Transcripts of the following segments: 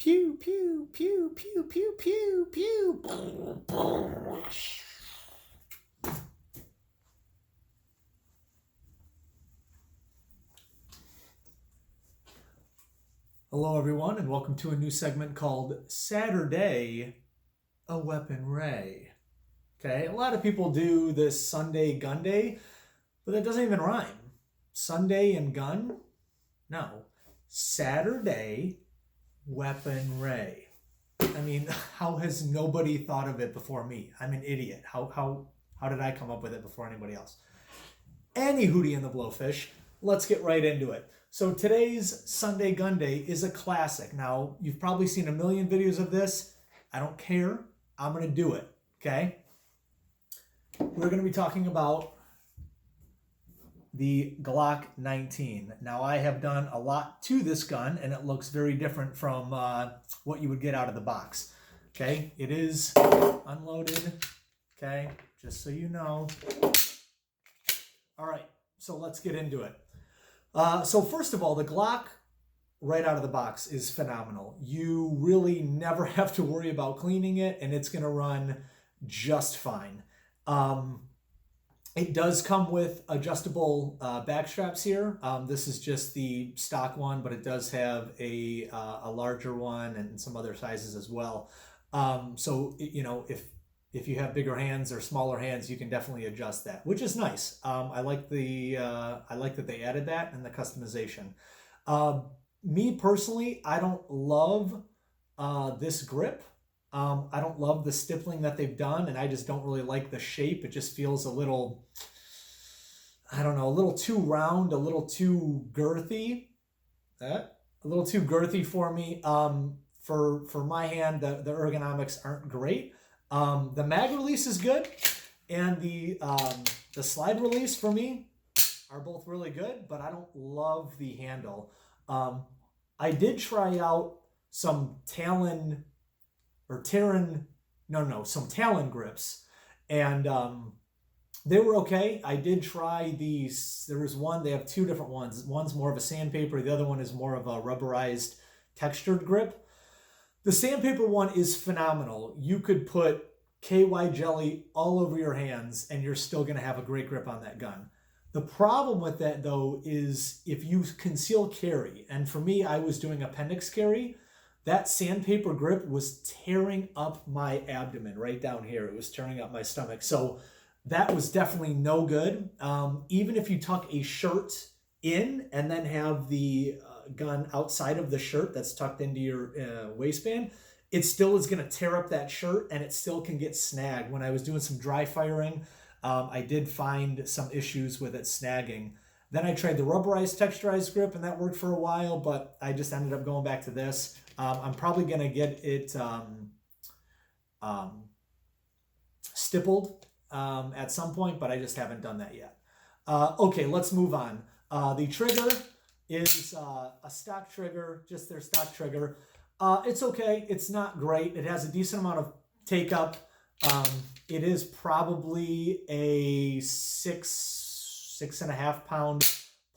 Pew, pew, pew, pew, pew, pew, pew. Hello, everyone, and welcome to a new segment called Saturday, a Weapon Ray. Okay, a lot of people do this Sunday gun day, but that doesn't even rhyme. Sunday and gun? No. Saturday, Weapon Ray. I mean, how has nobody thought of it before me? I'm an idiot. How did I come up with it before anybody else? Any hootie and the blowfish, let's get right into it. So today's Sunday Gun Day is a classic. Now, you've probably seen a million videos of this. I don't care. I'm going to do it, okay? We're going to be talking about the Glock 19. Now, I have done a lot to this gun, and it looks very different from what you would get out of the box. Okay, it is unloaded, okay, just so you know. All right, so let's get into it. So first of all, the Glock right out of the box is phenomenal. You really never have to worry about cleaning it, and it's going to run just fine. It does come with adjustable back straps here. This is just the stock one, but it does have a larger one and some other sizes as well. So you know, if you have bigger hands or smaller hands, you can definitely adjust that, which is nice. I like that they added that and the customization. Me personally, I don't love this grip. I don't love the stippling that they've done, and I just don't really like the shape. It just feels a little, I don't know, a little too round, a little too girthy. A little too girthy for me. For my hand, the ergonomics aren't great. The mag release is good, and the slide release for me are both really good, but I don't love the handle. I did try out some Talon grips, and they were okay. I did try these. There was one, they have two different ones. One's more of a sandpaper, the other one is more of a rubberized textured grip. The sandpaper one is phenomenal. You could put KY jelly all over your hands and you're still going to have a great grip on that gun. The problem with that, though, is if you conceal carry, and for me, I was doing appendix carry, that sandpaper grip was tearing up my abdomen right down here. It was tearing up my stomach. So that was definitely no good. Even if you tuck a shirt in and then have the gun outside of the shirt that's tucked into your waistband, it still is going to tear up that shirt, and it still can get snagged. When I was doing some dry firing, I did find some issues with it snagging. Then I tried the rubberized texturized grip, and that worked for a while, but I just ended up going back to this. I'm probably going to get it stippled at some point, but I just haven't done that yet. Okay, let's move on. The trigger is a stock trigger, just their stock trigger. It's okay. It's not great. It has a decent amount of take up. It is probably a 6.5 pound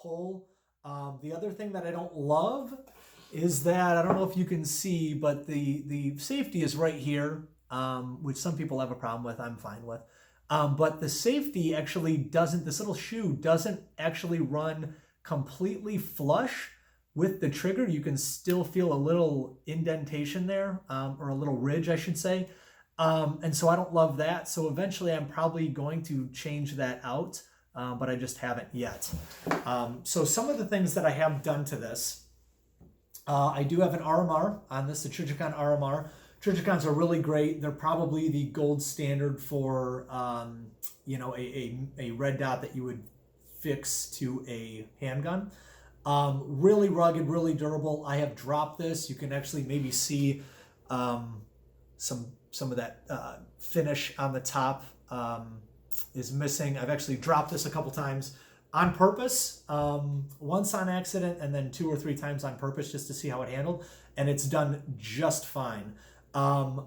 pull. The other thing that I don't love is that, I don't know if you can see, but the safety is right here, which some people have a problem with. I'm fine with. But the safety actually doesn't, this little shoe doesn't actually run completely flush with the trigger. You can still feel a little indentation there, or a little ridge, I should say. And so I don't love that. So eventually I'm probably going to change that out, but I just haven't yet. So some of the things that I have done to this, I do have an RMR on this, the Trijicon RMR. Trijicons are really great. They're probably the gold standard for, you know, a red dot that you would fix to a handgun. Really rugged, really durable. I have dropped this. You can actually maybe see some of that finish on the top is missing. I've actually dropped this a couple times on purpose, once on accident, and then 2 or 3 times on purpose just to see how it handled, and it's done just fine. A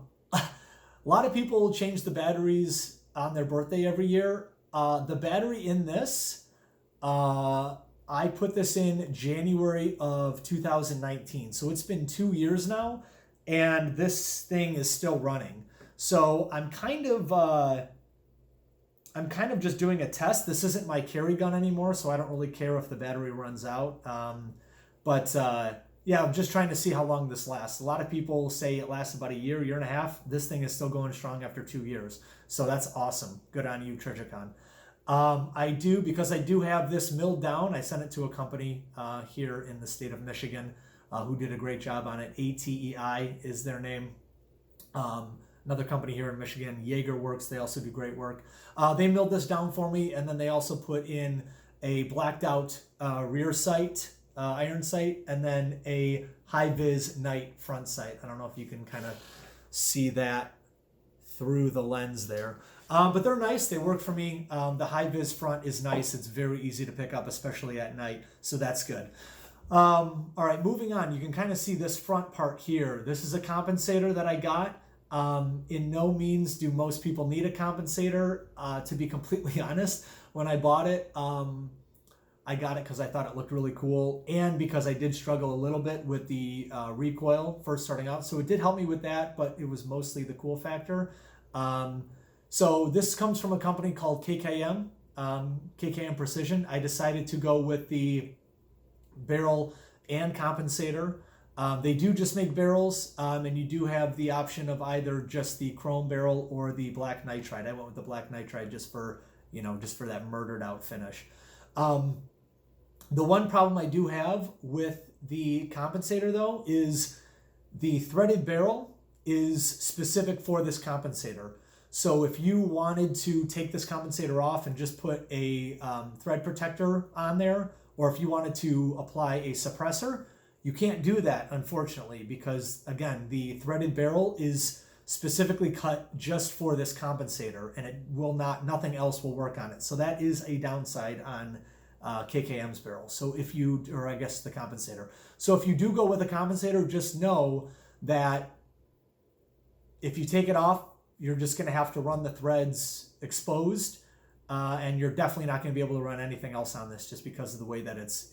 lot of people change the batteries on their birthday every year. The battery in this, I put this in January of 2019, so it's been 2 years now, and this thing is still running. So I'm kind of just doing a test. This isn't my carry gun anymore, so I don't really care if the battery runs out. Yeah, I'm just trying to see how long this lasts. A lot of people say it lasts about a year, year and a half. This thing is still going strong after 2 years. So that's awesome. Good on you, Trijicon. Because I do have this milled down, I sent it to a company here in the state of Michigan who did a great job on it. ATEI is their name. Another company here in Michigan, Jaeger Works, they also do great work. They milled this down for me, and then they also put in a blacked out rear sight, iron sight, and then a high-vis night front sight. I don't know if you can kind of see that through the lens there. But they're nice. They work for me. The high-vis front is nice. It's very easy to pick up, especially at night, so that's good. All right, moving on. You can kind of see this front part here. This is a compensator that I got. In no means do most people need a compensator. To be completely honest, when I bought it, I got it because I thought it looked really cool, and because I did struggle a little bit with the recoil first starting out. So it did help me with that, but it was mostly the cool factor. So this comes from a company called KKM, KKM Precision. I decided to go with the barrel and compensator. They do just make barrels, and you do have the option of either just the chrome barrel or the black nitride. I went with the black nitride just for that murdered out finish. The one problem I do have with the compensator though is the threaded barrel is specific for this compensator. So if you wanted to take this compensator off and just put a thread protector on there, or if you wanted to apply a suppressor, you can't do that, unfortunately, because again, the threaded barrel is specifically cut just for this compensator, and nothing else will work on it. So that is a downside on KKM's barrel. So the compensator. So if you do go with a compensator, just know that if you take it off, you're just going to have to run the threads exposed, and you're definitely not going to be able to run anything else on this just because of the way that it's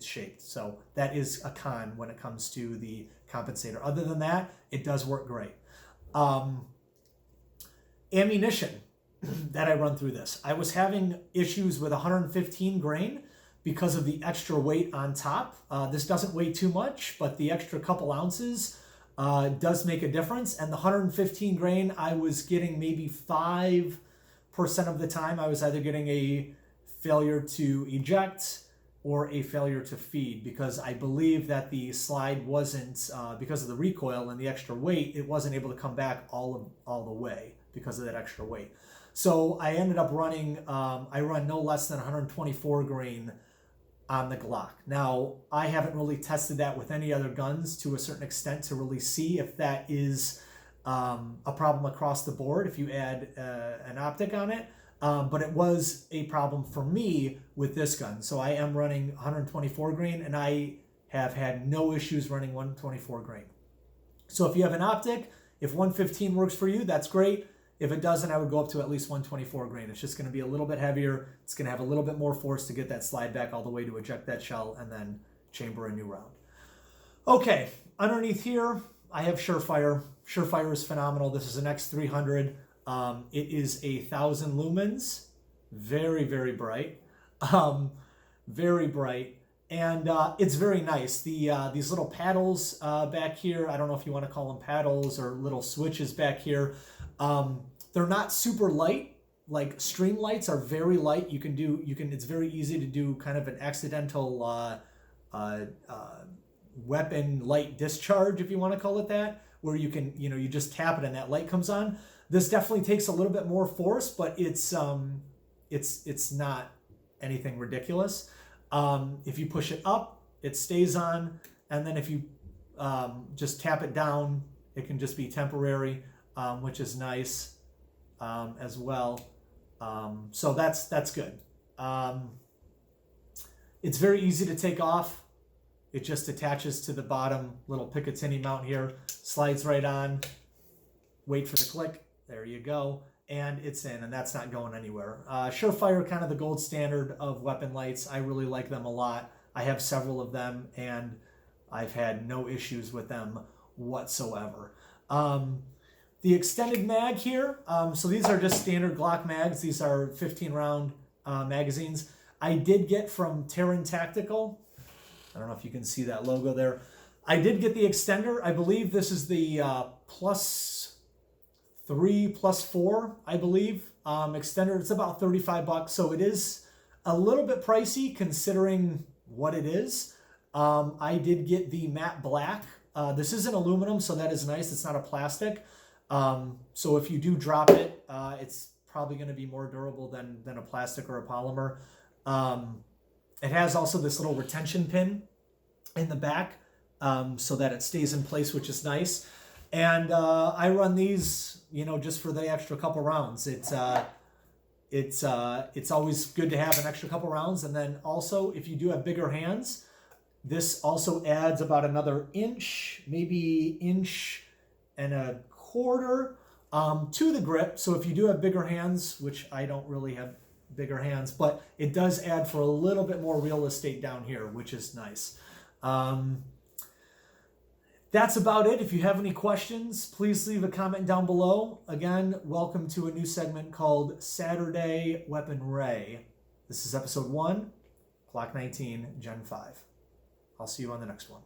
shaped. So that is a con when it comes to the compensator. Other than that, it does work great. Ammunition that I run through this. I was having issues with 115 grain because of the extra weight on top. This doesn't weigh too much, but the extra couple ounces does make a difference. And the 115 grain, I was getting maybe 5% of the time. I was either getting a failure to eject or a failure to feed, because I believe that the slide wasn't, because of the recoil and the extra weight, it wasn't able to come back all the way because of that extra weight. So I ended up running, I run no less than 124 grain on the Glock. Now, I haven't really tested that with any other guns to a certain extent to really see if that is a problem across the board if you add an optic on it. But it was a problem for me with this gun. So I am running 124 grain, and I have had no issues running 124 grain. So if you have an optic, if 115 works for you, that's great. If it doesn't, I would go up to at least 124 grain. It's just going to be a little bit heavier. It's going to have a little bit more force to get that slide back all the way to eject that shell and then chamber a new round. Okay, underneath here, I have Surefire. Surefire is phenomenal. This is an X300. It is 1,000 lumens. Very, very bright. Very bright. And it's very nice. These little paddles back here, I don't know if you want to call them paddles or little switches back here. They're not super light. Like stream lights are very light. It's very easy to do kind of an accidental weapon light discharge, if you want to call it that, where you can, you just tap it and that light comes on. This definitely takes a little bit more force, but it's not anything ridiculous. If you push it up, it stays on, and then if you just tap it down, it can just be temporary, which is nice as well. So that's good. It's very easy to take off. It just attaches to the bottom little Picatinny mount here, slides right on, wait for the click, there you go, and it's in, and that's not going anywhere. Surefire, kind of the gold standard of weapon lights. I really like them a lot. I have several of them, and I've had no issues with them whatsoever. The extended mag here, so these are just standard Glock mags. These are 15 round magazines. I did get from Terran Tactical. I don't know if you can see that logo there. I did get the extender. I believe this is the +3/+4, I believe, extender. It's about $35, so it is a little bit pricey considering what it is. I did get the matte black. This isn't aluminum, so that is nice. It's not a plastic. So if you do drop it, it's probably going to be more durable than a plastic or a polymer. It has also this little retention pin in the back, so that it stays in place, which is nice. And I run these, just for the extra couple rounds. It's always good to have an extra couple rounds. And then also, if you do have bigger hands, this also adds about another inch, maybe inch and a quarter to the grip. So if you do have bigger hands, which I don't really have bigger hands, but it does add for a little bit more real estate down here, which is nice. That's about it. If you have any questions, please leave a comment down below. Again, welcome to a new segment called Saturday Weapon Ray. This is episode 1, Glock 19, Gen 5. I'll see you on the next one.